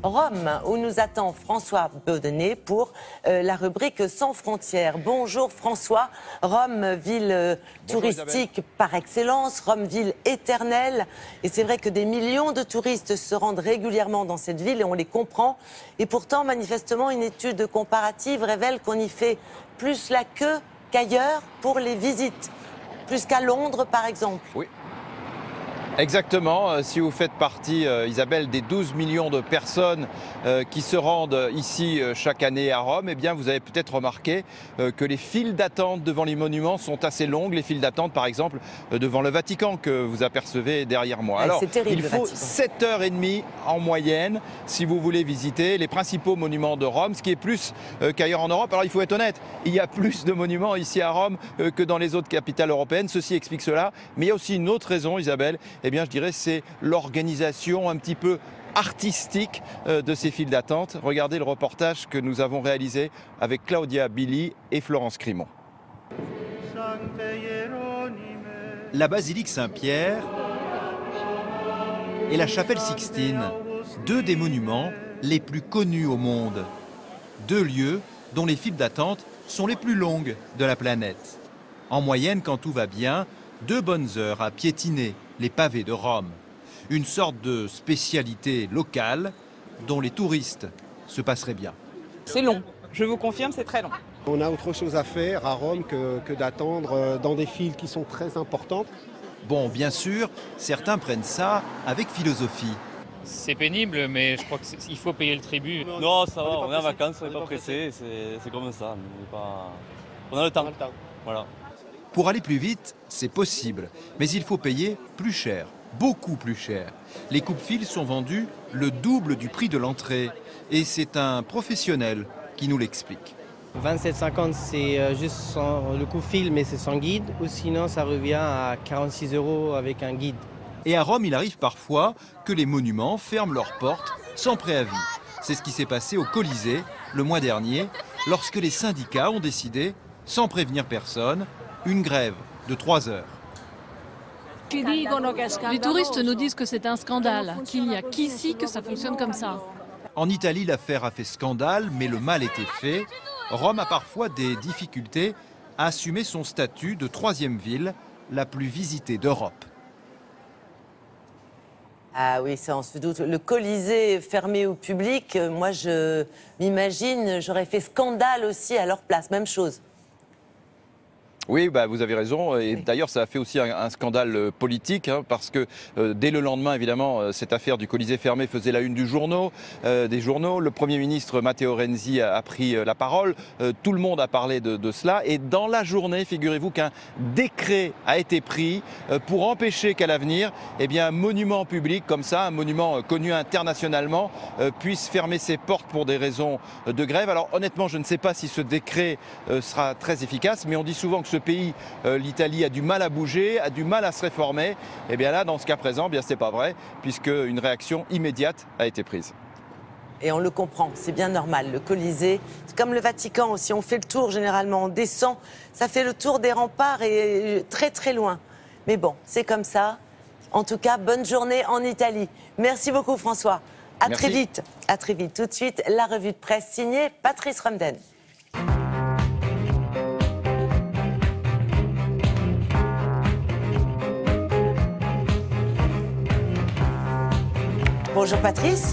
Rome, où nous attend François Baudenet pour la rubrique Sans frontières. Bonjour François. Rome, ville touristique Isabelle. par excellence, Rome, ville éternelle. Et c'est vrai que des millions de touristes se rendent régulièrement dans cette ville et on les comprend. Et pourtant, manifestement, une étude comparative révèle qu'on y fait plus la queue qu'ailleurs pour les visites. Plus qu'à Londres, par exemple. Oui. Exactement. Si vous faites partie, Isabelle, des 12 millions de personnes qui se rendent ici chaque année à Rome, eh bien, vous avez peut-être remarqué que les files d'attente devant les monuments sont assez longues. Les files d'attente, par exemple, devant le Vatican que vous apercevez derrière moi. Ouais, alors, c'est terrible, il faut le Vatican. 7h30 en moyenne si vous voulez visiter les principaux monuments de Rome, ce qui est plus qu'ailleurs en Europe. Alors, il faut être honnête, il y a plus de monuments ici à Rome que dans les autres capitales européennes. Ceci explique cela. Mais il y a aussi une autre raison, Isabelle. Eh bien, je dirais, c'est l'organisation un petit peu artistique de ces files d'attente. Regardez le reportage que nous avons réalisé avec Claudia Billy et Florence Crimon. La basilique Saint-Pierre et la chapelle Sixtine, deux des monuments les plus connus au monde. Deux lieux dont les files d'attente sont les plus longues de la planète. En moyenne, quand tout va bien, 2 bonnes heures à piétiner les pavés de Rome. Une sorte de spécialité locale dont les touristes se passeraient bien. C'est long, je vous confirme, c'est très long. On a autre chose à faire à Rome que d'attendre dans des files qui sont très importantes. Bon, bien sûr, certains prennent ça avec philosophie. C'est pénible, mais je crois qu'il faut payer le tribut. Non, ça va, on est en vacances, on n'est pas pressé, c'est comme ça. On a le temps. Voilà. Pour aller plus vite, c'est possible, mais il faut payer plus cher, beaucoup plus cher. Les coupes-files sont vendues le double du prix de l'entrée, et c'est un professionnel qui nous l'explique. 27,50 c'est juste le coupe-fil, mais c'est sans guide, ou sinon ça revient à 46 € avec un guide. Et à Rome, il arrive parfois que les monuments ferment leurs portes sans préavis. C'est ce qui s'est passé au Colisée le mois dernier, lorsque les syndicats ont décidé, sans prévenir personne, une grève de 3 heures. Les touristes nous disent que c'est un scandale, qu'il n'y a qu'ici que ça fonctionne comme ça. En Italie, l'affaire a fait scandale, mais le mal était fait. Rome a parfois des difficultés à assumer son statut de 3e ville la plus visitée d'Europe. Ah oui, ça on se doute. Le Colisée fermé au public, moi je m'imagine, j'aurais fait scandale aussi à leur place, même chose. Oui, vous avez raison. Et Oui. d'ailleurs, ça a fait aussi un scandale politique, parce que dès le lendemain, évidemment, cette affaire du Colisée fermé faisait la une des journaux. Le Premier ministre Matteo Renzi a pris la parole. Tout le monde a parlé de cela. Et dans la journée, figurez-vous qu'un décret a été pris pour empêcher qu'à l'avenir, eh bien, un monument public comme ça, un monument connu internationalement, puisse fermer ses portes pour des raisons de grève. Alors honnêtement, je ne sais pas si ce décret sera très efficace, mais on dit souvent que ce pays, l'Italie, a du mal à bouger, a du mal à se réformer. Et bien là, dans ce cas présent, bien c'est pas vrai, puisque une réaction immédiate a été prise. Et on le comprend, c'est bien normal. Le Colisée, c'est comme le Vatican aussi, on fait le tour généralement, on descend, ça fait le tour des remparts et très très loin. Mais bon, c'est comme ça. En tout cas, bonne journée en Italie. Merci beaucoup François. À Merci. très vite. À très vite. Tout de suite, la revue de presse signée Patrice Rumden. Bonjour Patrice.